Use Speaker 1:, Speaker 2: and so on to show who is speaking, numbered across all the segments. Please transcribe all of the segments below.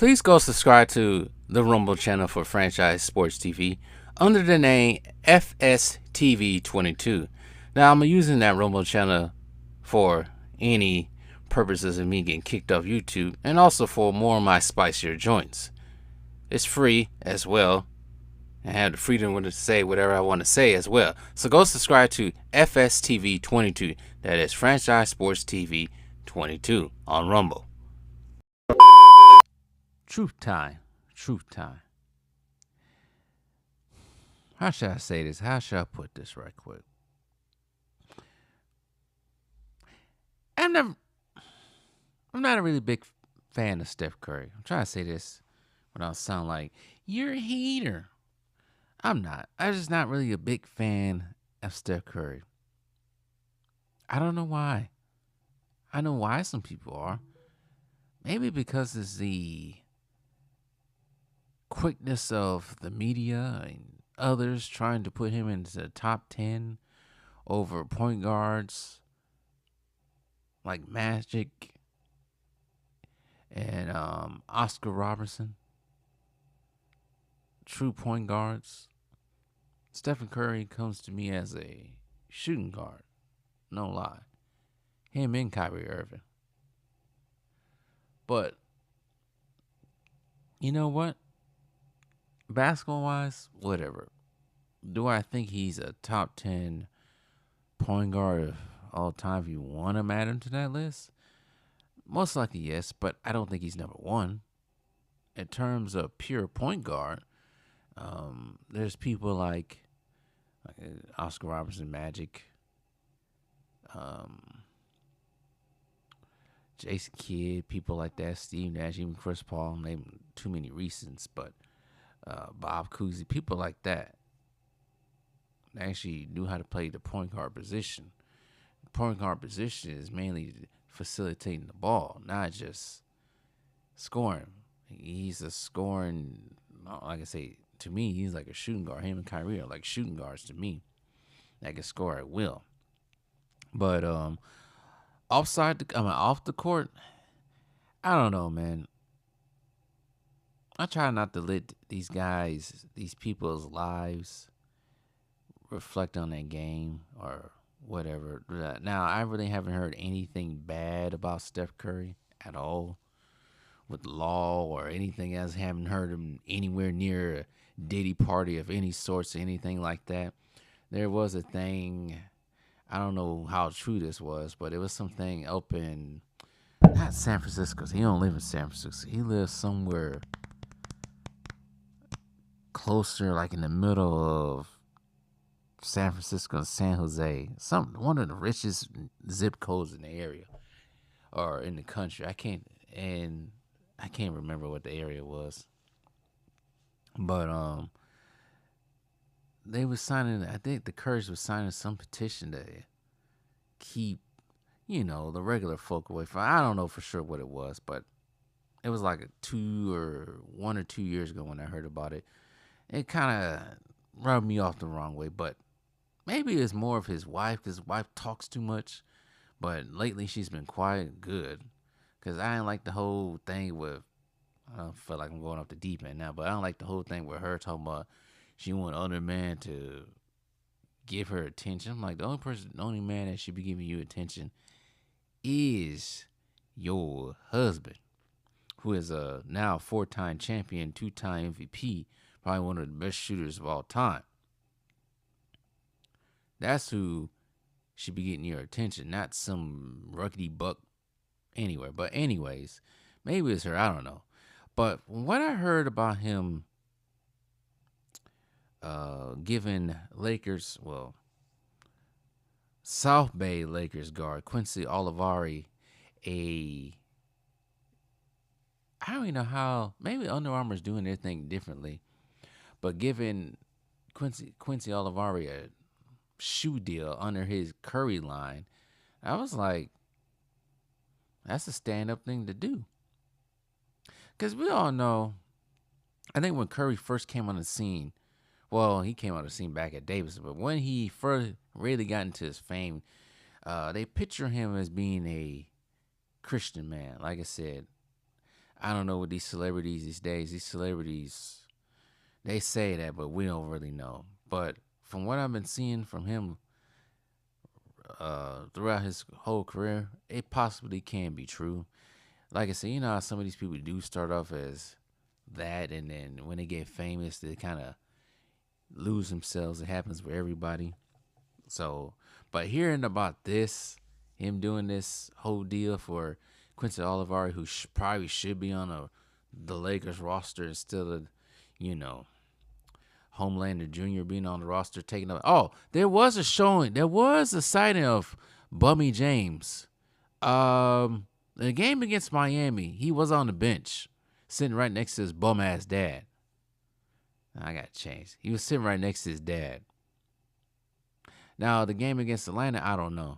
Speaker 1: Please go subscribe to the Rumble channel for Franchise Sports TV under the name FSTV22. Now, I'm using that Rumble channel for any purposes of me getting kicked off YouTube and also for more of my spicier joints. It's free as well. I have the freedom to say whatever I want to say as well. So go subscribe to FSTV22. That is Franchise Sports TV 22 on Rumble. Truth time. How should I say this? How should I put this right quick? I'm not a really big fan of Steph Curry. I'm trying to say this without sound like you're a hater. I'm not. I'm just not really a big fan of Steph Curry. I don't know why. I know why some people are. Maybe because it's the quickness of the media and others trying to put him into the top 10 over point guards like Magic and Oscar Robertson. True point guards. Stephen Curry comes to me as a shooting guard. No lie. Him and Kyrie Irving. But, you know what? Basketball-wise, whatever. Do I think he's a top 10 point guard of all time if you want to add him to that list? Most likely, yes, but I don't think he's number one. In terms of pure point guard, there's people like Oscar Robertson, Magic, Jason Kidd, people like that, Steve Nash, even Chris Paul, name too many recents, but Bob Cousy, people like that. They actually knew how to play the point guard position. The point guard position is mainly facilitating the ball, not just scoring. He's a scoring, like I say, to me, he's like a shooting guard. Him and Kyrie are like shooting guards to me that can score at will. But off the court, I don't know, man. I try not to let these people's lives reflect on that game or whatever. Now, I really haven't heard anything bad about Steph Curry at all with law or anything else. Haven't heard him anywhere near a Diddy party of any sorts or anything like that. There was a thing, I don't know how true this was, but it was something up in, not San Francisco. He don't live in San Francisco. He lives somewhere closer, like in the middle of San Francisco and San Jose. One of the richest zip codes in the area or in the country. I can't remember what the area was. But they were signing, I think the Currys was signing some petition to keep, the regular folk away from. I don't know for sure what it was, but it was like 1 or 2 years ago when I heard about it. It kind of rubbed me off the wrong way, but maybe it's more of his wife, because his wife talks too much. But lately she's been quiet and good, because I didn't like the whole thing with, I don't feel like I'm going off the deep end now, but I don't like the whole thing with her talking about she want other man to give her attention. I'm like, the only man that should be giving you attention is your husband, who is a now 4-time champion, 2-time MVP, probably one of the best shooters of all time. That's who should be getting your attention, not some ruggedy buck anywhere. But anyways, maybe it's her, I don't know. But what I heard about him giving South Bay Lakers guard Quincy Olivari I don't even know how, maybe Under Armour's doing their thing differently, but giving Quincy Olivari a shoe deal under his Curry line, I was like, that's a stand-up thing to do. Because we all know, I think when Curry first came on the scene, well, he came on the scene back at Davis, but when he first really got into his fame, they picture him as being a Christian man. Like I said, I don't know what these celebrities these days. These celebrities, they say that, but we don't really know. But from what I've been seeing from him throughout his whole career, it possibly can be true. Like I said, you know how some of these people do start off as that, and then when they get famous, they kind of lose themselves. It happens with everybody. So, but hearing about this, him doing this whole deal for Quincy Olivari, who probably should be on the Lakers roster instead of, you know, Homelander Jr. being on the roster, taking up. Oh, there was a showing. There was a sighting of Bummy James. The game against Miami, he was on the bench, sitting right next to his bum ass dad. I got changed. He was sitting right next to his dad. Now the game against Atlanta, I don't know,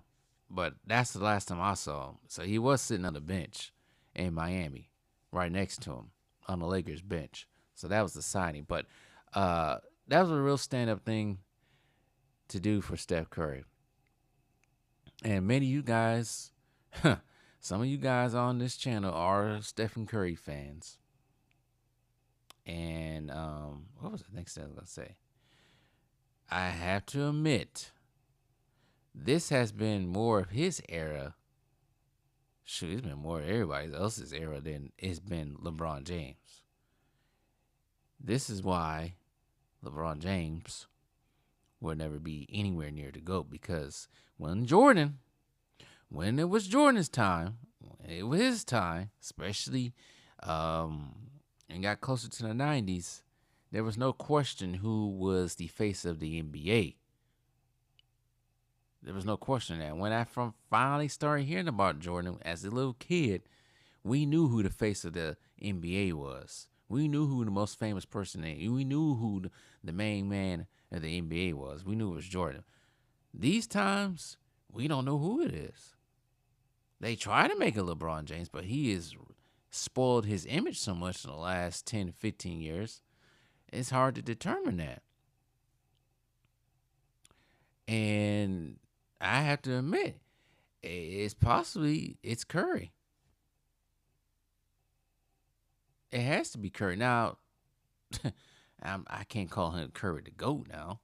Speaker 1: but that's the last time I saw him. So he was sitting on the bench in Miami, right next to him on the Lakers bench. So that was the signing. But that was a real stand-up thing to do for Steph Curry. And many of you guys, some of you guys on this channel are Stephen Curry fans. And what was the next thing I was going to say? I have to admit, this has been more of his era. Shoot, it's been more of everybody else's era than it's been LeBron James. This is why LeBron James will never be anywhere near the GOAT, because when it was Jordan's time, it was his time, especially and got closer to the 90s, there was no question who was the face of the NBA. There was no question that. When I finally started hearing about Jordan as a little kid, we knew who the face of the NBA was. We knew who the most famous person is. We knew who the main man of the NBA was. We knew it was Jordan. These times, we don't know who it is. They try to make a LeBron James, but he has spoiled his image so much in the last 10, 15 years. It's hard to determine that. And I have to admit, it's Curry. It has to be Curry. Now, I can't call him Curry the GOAT now.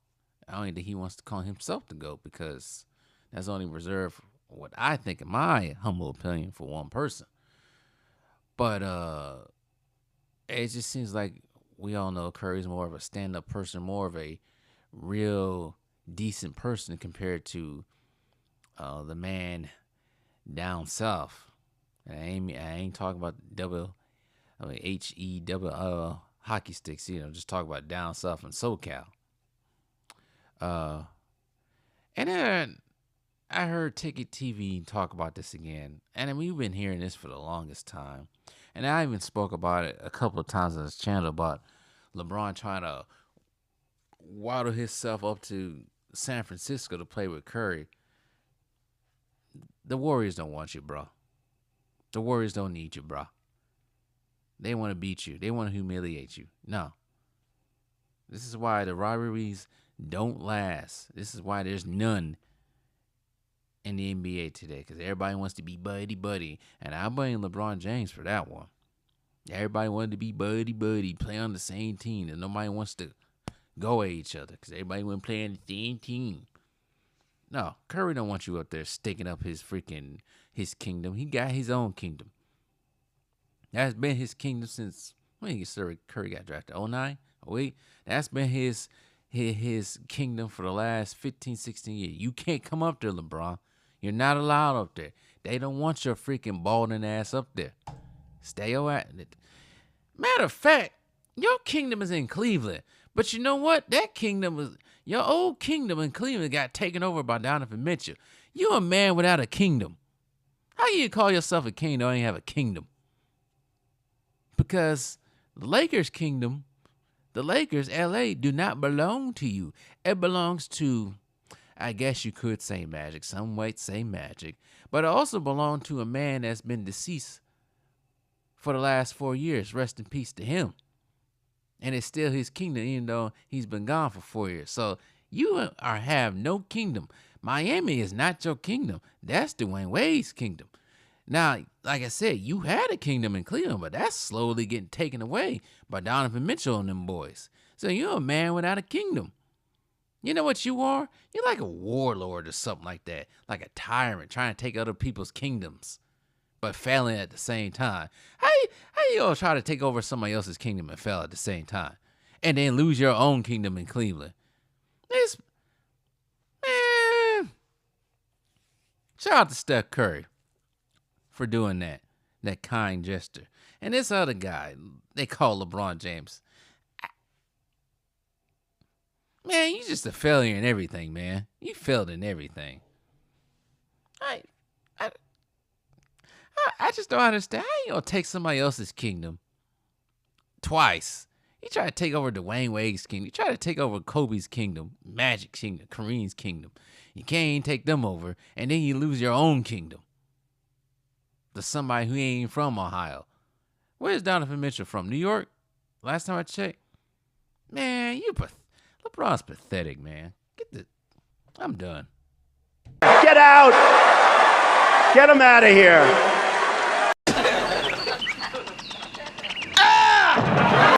Speaker 1: I don't think he wants to call himself the GOAT, because that's only reserved for what I think, in my humble opinion, for one person. But it just seems like we all know Curry's more of a stand-up person, more of a real decent person compared to the man down south. And I ain't talking about HE hockey sticks, just talk about down south and SoCal. And then I heard Ticket TV talk about this again. And we've been hearing this for the longest time. And I even spoke about it a couple of times on this channel about LeBron trying to waddle himself up to San Francisco to play with Curry. The Warriors don't want you, bro. The Warriors don't need you, bro. They want to beat you. They want to humiliate you. No. This is why the rivalries don't last. This is why there's none in the NBA today, because everybody wants to be buddy-buddy. And I blame LeBron James for that one. Everybody wanted to be buddy-buddy, play on the same team, and nobody wants to go at each other because everybody want to play on the same team. No, Curry don't want you up there sticking up his kingdom. He got his own kingdom. That's been his kingdom since, when Curry got drafted? 09? 08? That's been his kingdom for the last 15, 16 years. You can't come up there, LeBron. You're not allowed up there. They don't want your freaking balding ass up there. Stay at it. Matter of fact, your kingdom is in Cleveland. But you know what? That kingdom was, your old kingdom in Cleveland got taken over by Donovan Mitchell. You a man without a kingdom. How you call yourself a king don't even have a kingdom? Because the Lakers kingdom, the Lakers, LA, do not belong to you. It belongs to, I guess you could say Magic. Some might say Magic. But it also belonged to a man that's been deceased for the last 4 years. Rest in peace to him. And it's still his kingdom, even though he's been gone for 4 years. So you have no kingdom. Miami is not your kingdom. That's Dwayne Wade's kingdom. Now, like I said, you had a kingdom in Cleveland, but that's slowly getting taken away by Donovan Mitchell and them boys. So you're a man without a kingdom. You know what you are? You're like a warlord or something like that, like a tyrant trying to take other people's kingdoms, but failing at the same time. How you gonna try to take over somebody else's kingdom and fail at the same time, and then lose your own kingdom in Cleveland? This man, shout out to Steph Curry for doing that kind gesture, and this other guy they call LeBron James. Man, you just a failure in everything, man. You failed in everything. I just don't understand. How you gonna take somebody else's kingdom twice? You try to take over Dwayne Wade's kingdom. You try to take over Kobe's kingdom, Magic's kingdom, Kareem's kingdom. You can't even take them over, and then you lose your own kingdom to somebody who ain't even from Ohio. Where's Donovan Mitchell from? New York? Last time I checked. Man, LeBron's pathetic, man. I'm done.
Speaker 2: Get out! Get him out of here.